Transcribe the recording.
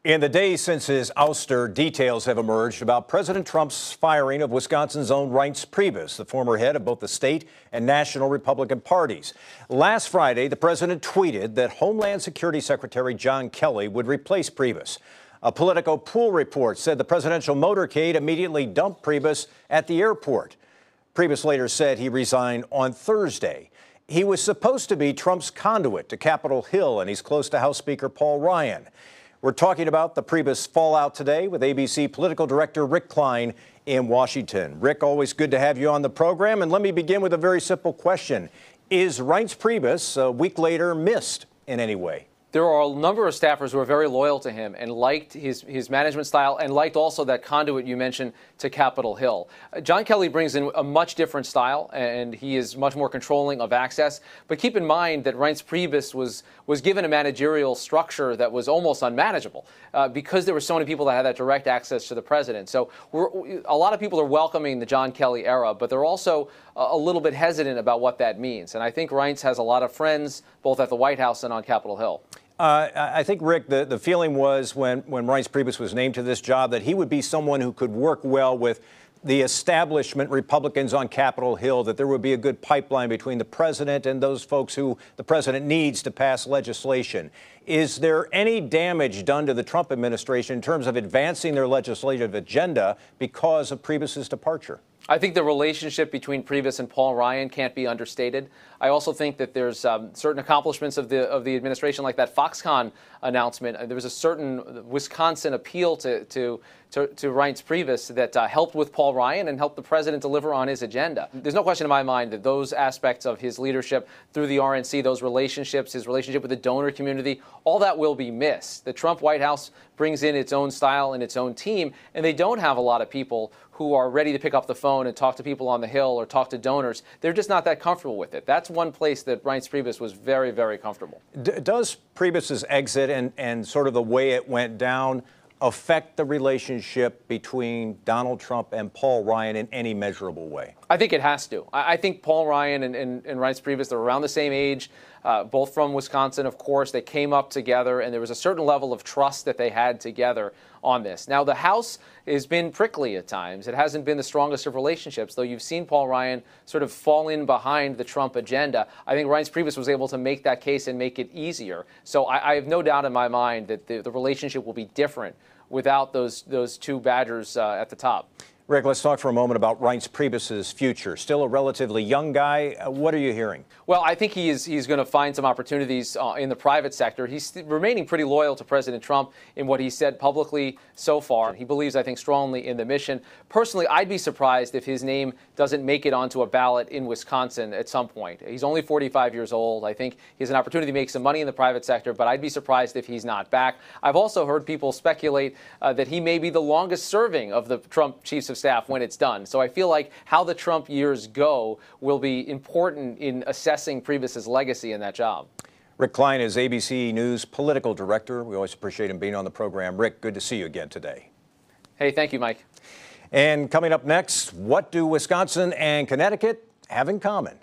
In the days since his ouster, details have emerged about President Trump's firing of Wisconsin's own Reince Priebus, the former head of both the state and national Republican parties. Last Friday, the president tweeted that Homeland Security Secretary John Kelly would replace Priebus. A Politico pool report said the presidential motorcade immediately dumped Priebus at the airport. Priebus later said he resigned on Thursday. He was supposed to be Trump's conduit to Capitol Hill, and he's close to House Speaker Paul Ryan. We're talking about the Priebus fallout today with ABC political director Rick Klein in Washington. Rick, always good to have you on the program. And let me begin with a very simple question. Is Reince Priebus, a week later, missed in any way? There are a number of staffers who are very loyal to him and liked his management style and liked also that conduit you mentioned to Capitol Hill. John Kelly brings in a much different style, and he is much more controlling of access. But keep in mind that Reince Priebus was given a managerial structure that was almost unmanageable because there were so many people that had that direct access to the president. So a lot of people are welcoming the John Kelly era, but they're also a little bit hesitant about what that means. And I think Reince has a lot of friends both at the White House and on Capitol Hill. I think, Rick, the feeling was when Reince Priebus was named to this job that he would be someone who could work well with the establishment Republicans on Capitol Hill, that there would be a good pipeline between the president and those folks who the president needs to pass legislation. Is there any damage done to the Trump administration in terms of advancing their legislative agenda because of Priebus's departure? I think the relationship between Priebus and Paul Ryan can't be understated. I also think that there's certain accomplishments of the administration, like that Foxconn announcement. There was a certain Wisconsin appeal to Reince Priebus that helped with Paul Ryan and helped the president deliver on his agenda. There's no question in my mind that those aspects of his leadership through the RNC, those relationships, his relationship with the donor community, all that will be missed. The Trump White House brings in its own style and its own team, and they don't have a lot of people who are ready to pick up the phone and talk to people on the Hill or talk to donors. They're just not that comfortable with it. That's one place that Reince Priebus was very, very comfortable. Does Priebus's exit and sort of the way it went down affect the relationship between Donald Trump and Paul Ryan in any measurable way? I think it has to. I think Paul Ryan and Reince Priebus, they're around the same age, both from Wisconsin, of course. They came up together, and there was a certain level of trust that they had together on this. Now, the House has been prickly at times. It hasn't been the strongest of relationships, though you've seen Paul Ryan sort of fall in behind the Trump agenda. I think Reince Priebus was able to make that case and make it easier. So I have no doubt in my mind that the relationship will be different without those two Badgers at the top. Rick, let's talk for a moment about Reince Priebus's future. Still a relatively young guy. What are you hearing? Well, I think he's going to find some opportunities in the private sector. He's remaining pretty loyal to President Trump in what he said publicly so far. He believes, I think, strongly in the mission. Personally, I'd be surprised if his name doesn't make it onto a ballot in Wisconsin at some point. He's only 45 years old. I think he has an opportunity to make some money in the private sector, but I'd be surprised if he's not back. I've also heard people speculate that he may be the longest serving of the Trump chiefs of staff when it's done. So I feel like how the Trump years go will be important in assessing Priebus's legacy in that job. Rick Klein is ABC News political director. We always appreciate him being on the program. Rick, good to see you again today. Hey, thank you, Mike. And coming up next, what do Wisconsin and Connecticut have in common?